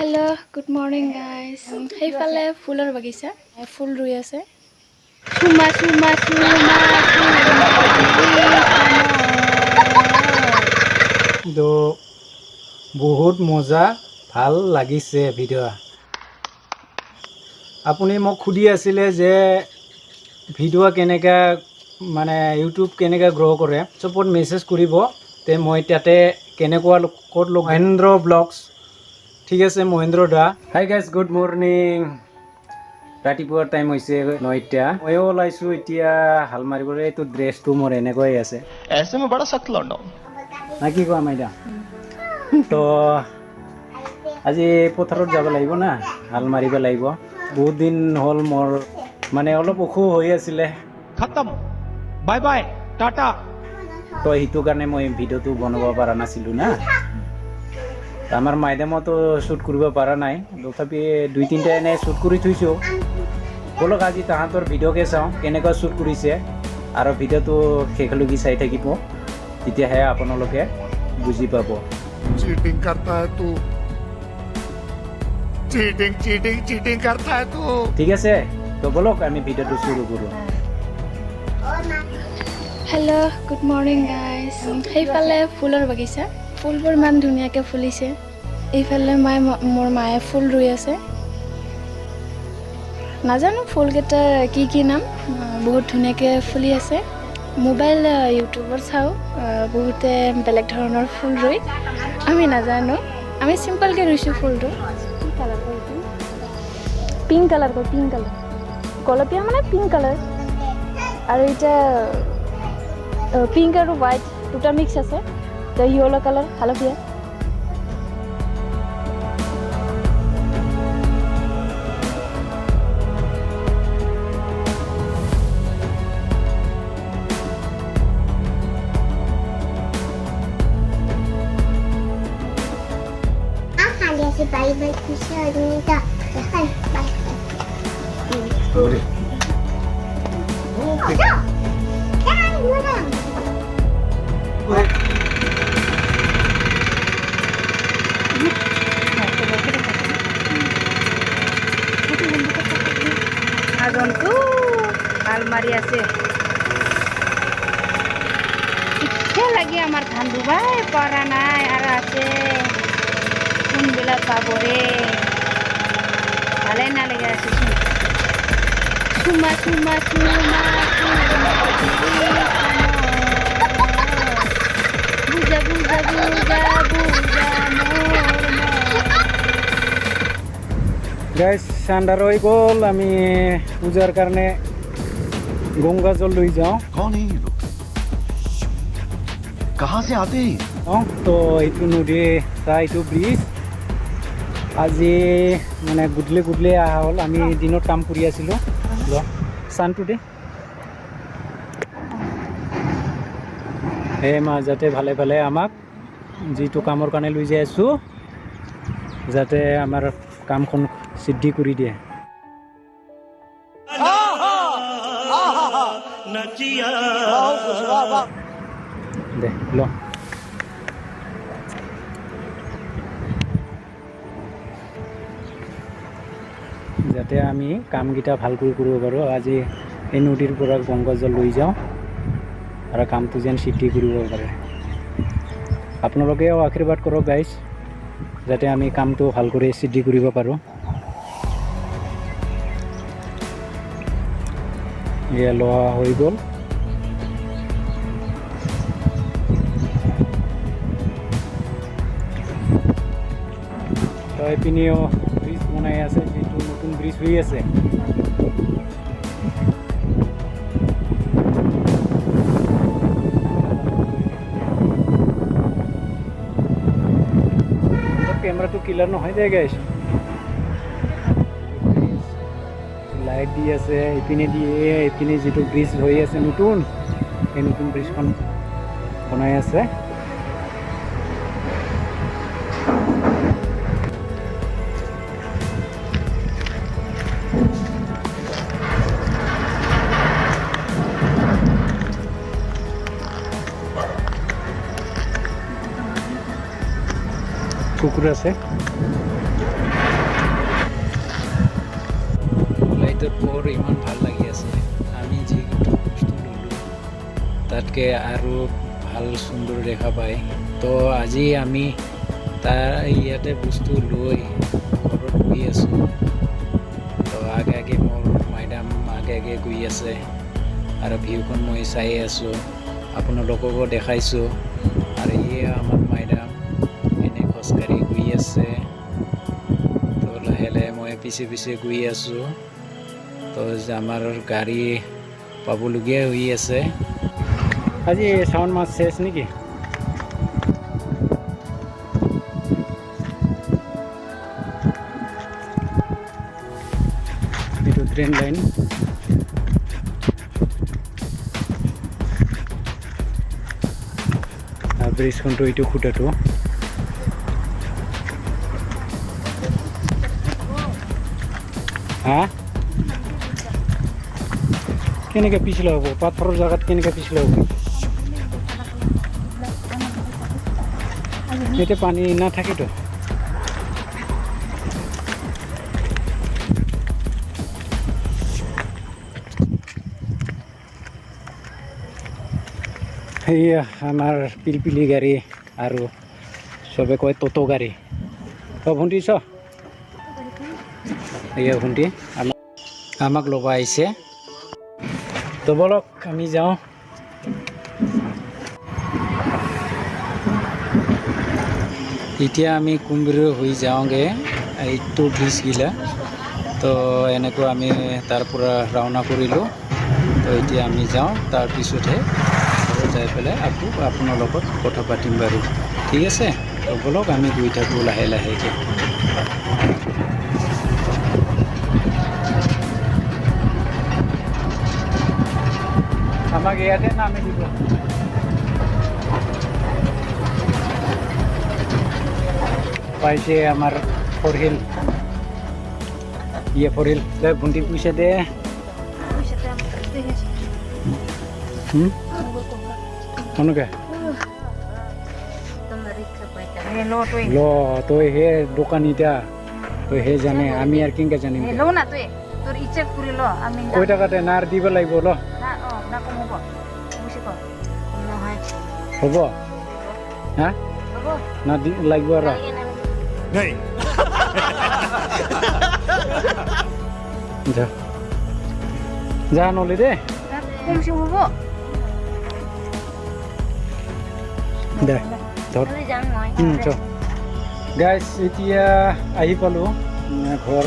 Hello' good morning guys. সেইফালে ফুলৰ বাগিচা, ফুল ৰুই আছে। চুমা চুমা চুমা তো বহুত মজা ভাল লাগিছে ভিডিঅ'। আপুনি মোক সুধি আছিলে যে ভিডিঅ' কেনেকৈ মানে ইউটিউব কেনেকৈ গ্ৰ' কৰে, চবত মেছেজ কৰিব তে মই তাতে কেনেকুৱা ক'ত মহেন্দ্ৰ ব্লগছ, ঠিক আছে Mahendra da. Hi guys, good morning. ৰাতিপুৱাৰ টাইম হৈছে 9টা। ময়ো ওলাইছোঁ এতিয়া হাল মাৰিবলৈ। এইটো ড্ৰেছটো মোৰ এনেকুৱাই আছে না কি কোৱা মাইদা? তো আজি পথাৰত যাব লাগিব না, হাল মাৰিব লাগিব। বহুত দিন হ'ল মোৰ মানে অলপ অসুখ হৈ আছিলে, খতম, বাই বাই, টাটা। তো সেইটো কাৰণে মই ভিডিঅ'টো বনাব পৰা নাছিলোঁ না। আমাৰ মাইডামতো শ্বুট কৰিব পৰা নাই, তথাপি 2-3টা এনে শ্বুট কৰি থৈছোঁ। ব'লক আজি তাহাঁতৰ ভিডিঅ'কে চাওঁ কেনেকুৱা শ্বুট কৰিছে, আৰু ভিডিঅ'টো শেষলৈকে চাই থাকিব, তেতিয়াহে আপোনালোকে বুজি পাব। चीटिंग करता है तू, चीटिंग चीटिंग चीटिंग करता है तू। ঠিক আছে, তো ব'লক আমি ভিডিঅ'টো শুরু কৰোঁ। Hello' good morning guys. সেইফালে ফুলৰ বাগিচা, ফুলবোৰ ইমান ধুনীয়াকৈ ফুলিছে। এইফালে মোৰ মায়ে ফুল ৰুই আছে। নাজানো ফুলকেইটাৰ কি নাম, বহুত ধুনীয়াকৈ ফুলি আছে। মোবাইল ইউটিউবত চাওঁ, বহুতে বেলেগ ধৰণৰ ফুল ৰুই, আমি নাজানো, আমি চিম্পলকৈ ৰুইছোঁ ফুলটো। পিংক কালাৰ কয়, পিংক কালাৰ, গোলপীয়া মানে পিংক কালাৰ। আৰু এতিয়া পিংক আৰু হোৱাইট দুটা মিক্স আছে, য়েলো কালাৰ, হালধীয়া। Bye-bye, Kusarita. Bye. Sorry. আজনটো আলমারি আছে, ইচ্ছে লাগি আমার ধান দুবাই পারা নাই, আর আছে কোনবেলা পাবো রে, ভালে না লেগে আছে। চুমা চুমা চুমা বুজা বুজা বুজা বুজা গাইজ আন্ধাৰ হৈ গ'ল, আমি পূজাৰ কাৰণে গংগা জল লৈ যাওঁ। कौन है ये लोग? कहाँ से आते हैं? তো এইটো নদী এইটো ব্ৰিজ আজি মানে গধূলি অহা হ'ল। আমি দিনত কাম কৰি আছিলোঁ, চানটো দে সেই যাতে ভালে ভালে আমাক যিটো কামৰ কাৰণে লৈ যাই আছোঁ, যাতে আমাৰ কামখন সিদ্ধি কৰি দিয়ে। দে ল যাতে আমি কামকেইটা ভালকৈ কৰিব পাৰোঁ। আজি এই নদীৰ পৰা গংগা জল লৈ যাওঁ আৰু কামটো যেন সিদ্ধি কৰিব পাৰে। আপোনালোকেও আশীৰ্বাদ কৰক গাইজ, যাতে আমি কামটো ভাল কৰি সিদ্ধি কৰিব পাৰোঁ। এয়া লোৱা হৈ গ'ল। তো এইপিনেও ব্ৰিজ বনাই আছে, যিটো নতুন ব্ৰিজ হৈ আছে। কেমেৰাটো ক্লিয়াৰ নহয় দে গাইজ। লাইট দি আছে এইপিনে দিয়ে, এইপিনে যিটো ব্ৰিজ হৈ আছে নতুন, এই নতুন ব্ৰিজখন বনাই আছে। কুকুৰ আছে। ভিতৰত বৰ ইমান ভাল লাগি আছে আমি যিটো বস্তু ল'লোঁ তাতকৈ আৰু ভাল সুন্দৰ দেখা পায় তো আজি আমি তাৰ ইয়াতে বস্তু লৈ ঘৰত গৈ আছোঁ তো আগে আগে মোৰ মাইডাম আগে আগে গৈ আছে আৰু ভিউখন মই চাই আছোঁ আপোনালোককো দেখাইছোঁ আৰু এয়া আমাৰ মাইডাম এনে খোজকাঢ়ি গৈ আছে তো লাহে লাহে মই পিছে পিছে গৈ আছোঁ তো আমাৰ গাড়ী পাবলগীয়া হৈ আছে আজি শাওণ মাছ শেষ নেকি এইটো ট্ৰেইন লাইন ব্ৰিজখনটো এইটো খুঁটাটো হা কেনেকৈ পিছলা হ'ব পাথৰৰ জেগাত কেনেকৈ পিছলা হ'ব এতিয়া পানী নাথাকেতো সেয়া আমাৰ পিলপিলি গাড়ী আৰু চবে কয় ট'টো গাড়ী অঁ ভণ্টি চ এয়া ভণ্টি আমাক ল'ব আহিছে তো বলক আমি যাওঁ এতিয়া আমি কুম্ভীৰ হৈ যাওঁগৈ এইটো ব্ৰিজগিলা তো এনেকৈ আমি তাৰ পৰা ৰাওনা কৰিলোঁ তো এতিয়া আমি যাওঁ তাৰপিছতহে যাই পেলাই আকৌ আপোনাৰ লগত কথা পাতিম বাৰু ঠিক আছে তো বলক আমি গৈ থাকোঁ লাহে লাহেকৈ আমাক ইয়াতে নামি দিব পাইছে আমাৰ ফৰহিল ইয়ে ফৰহিল দে ভণ্টি পইচা দে কেনেকৈ ল তই হে দোকানীটা তই হে জানে আমি আৰু কেনেকৈ জানিম কৈ টকাতে নাৰ দিব লাগিব ল হ'ব হা না লাগিব আৰু नहीं যা যা নহ'লে দেই দে ধৰ চ গাইজ এতিয়া আহি পালোঁ ঘৰ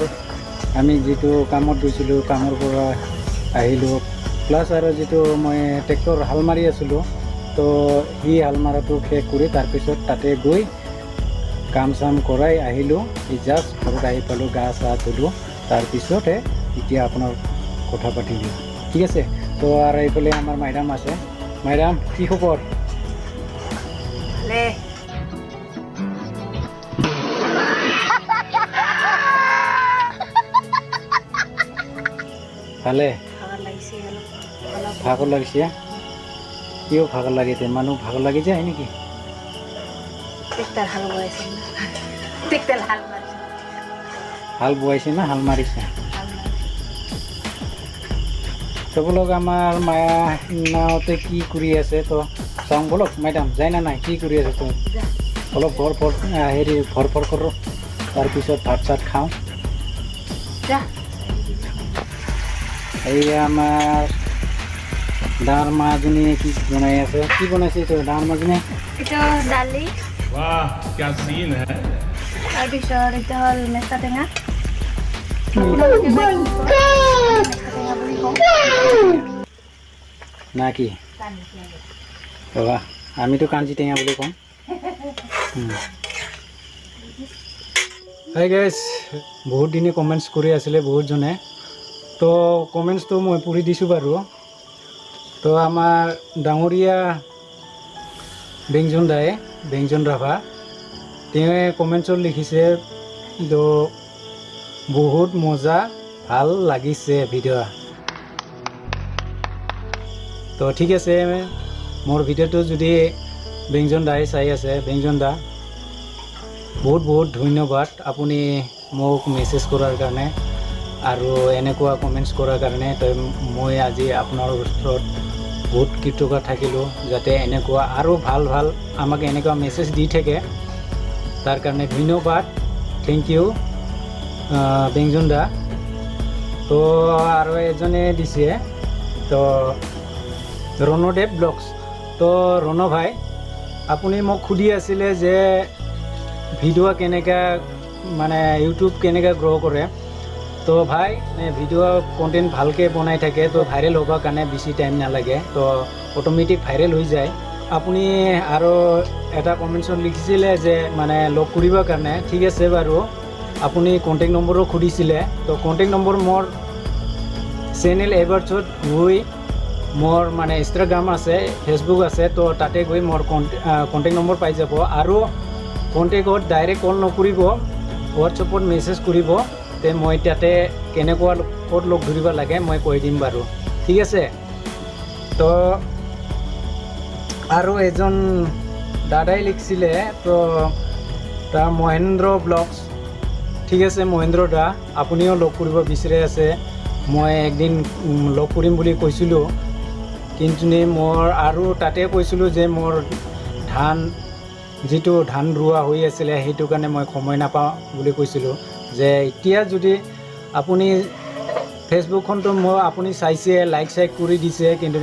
আমি যিটো কামত গৈছিলোঁ কামৰ পৰা আহিলোঁ প্লাছ আৰু যিটো মই ট্ৰেক্টৰ হাল মাৰি আছিলোঁ তো সি হাল মাৰাটো শেষ কৰি তাৰপিছত তাতে গৈ কাম চাম কৰাই আহিলোঁ জাষ্ট ঘৰত আহি পালোঁ গা চা ধুলোঁ তাৰপিছতহে এতিয়া আপোনাৰ কথা পাতিলোঁ ঠিক আছে তো আৰু এইফালে আমাৰ মাইডাম আছে মাইডাম কি খবৰ ভালে ভাগৰ লাগিছে কিয় ভাগৰ লাগে মানুহ ভাগৰ লাগি যায় নেকি হাল বোৱাইছে না হাল মাৰিছে চবলোক আমাৰ মায়া নাওতে কি কৰি আছে তো চাওঁ বলক মাইডাম যায় না নাই কি কৰি আছে তো অলপ হেৰি ভৰ কৰোঁ তাৰপিছত ভাত চাত খাওঁ এই আমাৰ ডাঙৰ মাজনীয়ে কি বনাই আছে কি বনাইছে এইটো ডাঙৰ মাজনীয়ে এইটো দালি वाह क्या सीन है তাৰপিছত এইটো হ'ল মেষ্টা টেঙা না কি ৰবা আমিতো কাঞ্চি টেঙা বুলি কওঁ হাই গাইজ বহুত দিনে কমেণ্টছ কৰি আছিলে বহুতজনে তো কমেণ্টছটো মই পঢ়ি দিছোঁ বাৰু তো আমাৰ ডাঙৰীয়া ব্যঞ্জন দায়ে ব্যঞ্জন ৰাভা তেওঁ কমেণ্টছত লিখিছে তো বহুত মজা ভাল লাগিছে ভিডিঅ' তো ঠিক আছে মোৰ ভিডিঅ'টো যদি ব্যঞ্জন দায়ে চাই আছে ব্যঞ্জন দা বহুত বহুত ধন্যবাদ আপুনি মোক মেছেজ কৰাৰ কাৰণে আৰু এনেকুৱা কমেণ্টছ কৰাৰ কাৰণে তো মই আজি আপোনাৰ ওচৰত বহুত কৃতজ্ঞ থাকিলোঁ যাতে এনেকুৱা আৰু ভাল ভাল আমাক এনেকুৱা মেছেজ দি থাকে তাৰ কাৰণে ধন্যবাদ থেংক ইউ বেংজুন দা তো আৰু এজনে দিছে তো ৰণদেৱ ব্লগছ তো ৰণ ভাই আপুনি মোক সুধি আছিলে যে ভিডিঅ' কেনেকৈ মানে ইউটিউব কেনেকৈ গ্ৰ' কৰে তো ভাই ভিডিঅ' কণ্টেণ্ট ভালকৈ বনাই থাকে তো ভাইৰেল হ'বৰ কাৰণে বেছি টাইম নালাগে তো অট'মেটিক ভাইৰেল হৈ যায় আপুনি আৰু এটা কমেণ্টছত লিখিছিলে যে মানে লগ কৰিবৰ কাৰণে ঠিক আছে বাৰু আপুনি কণ্টেক্ট নম্বৰো সুধিছিলে তো কণ্টেক্ট নম্বৰ মোৰ চেনেল এবাৰ্ছত গৈ মোৰ মানে ইনষ্টাগ্ৰাম আছে ফেচবুক আছে তো তাতে গৈ মোৰ কণ্টেক্ট নম্বৰ পাই যাব আৰু কণ্টেক্টত ডাইৰেক্ট কল নকৰিব হোৱাটছএপত মেছেজ কৰিব তে মই তাতে কেনেকুৱা ক'ত লগ ধৰিব লাগে মই কৈ দিম বাৰু ঠিক আছে তো আৰু এজন দাদাই লিখিছিলে তো তাৰ মহেন্দ্ৰ ব্লগছ ঠিক আছে মহেন্দ্ৰ দা আপুনিও লগ কৰিব বিচাৰি আছে মই একদিন লগ কৰিম বুলি কৈছিলোঁ কিন্তু মোৰ আৰু তাতে কৈছিলোঁ যে মোৰ যিটো ধান ৰোৱা হৈ আছিলে সেইটো কাৰণে মই সময় নাপাওঁ বুলি কৈছিলোঁ যে এতিয়া যদি আপুনি ফেচবুকখনতো মোৰ আপুনি চাইছে লাইক কৰি দিছে কিন্তু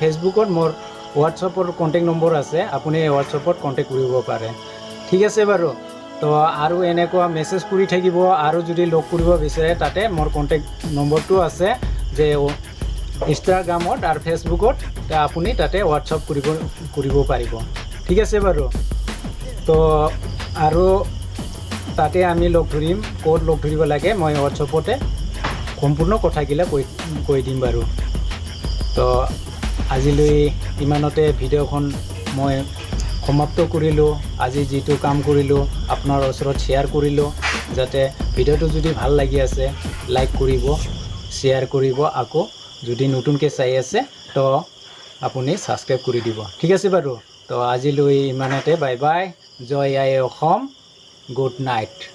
ফেচবুকত মোৰ হোৱাটছএপৰ কণ্টেক্ট নম্বৰ আছে আপুনি হোৱাটছএপত কণ্টেক্ট কৰিব পাৰে ঠিক আছে বাৰু তো আৰু এনেকুৱা মেছেজ কৰি থাকিব আৰু যদি লগ কৰিব বিচাৰে তাতে মোৰ কণ্টেক্ট নম্বৰটো আছে যে ইনষ্টাগ্ৰামত আৰু ফেচবুকত আপুনি তাতে হোৱাটছএপ কৰিব পাৰিব ঠিক আছে বাৰু তো আৰু তাতে আমি লগ ধৰিম ক'ত লগ ধৰিব লাগে মই হোৱাটছএপতে সম্পূৰ্ণ কথাগিলা কৈ দিম বাৰু তো আজিলৈ ইমানতে ভিডিঅ'খন মই সমাপ্ত কৰিলোঁ আজি যিটো কাম কৰিলোঁ আপোনাৰ ওচৰত শ্বেয়াৰ কৰিলোঁ যাতে ভিডিঅ'টো যদি ভাল লাগি আছে লাইক কৰিব শ্বেয়াৰ কৰিব আকৌ যদি নতুনকৈ চাই আছে তো আপুনি ছাবস্ক্ৰাইব কৰি দিব ঠিক আছে বাৰু তো আজিলৈ ইমানতে বাই বাই জয় আই অসম গুড নাইট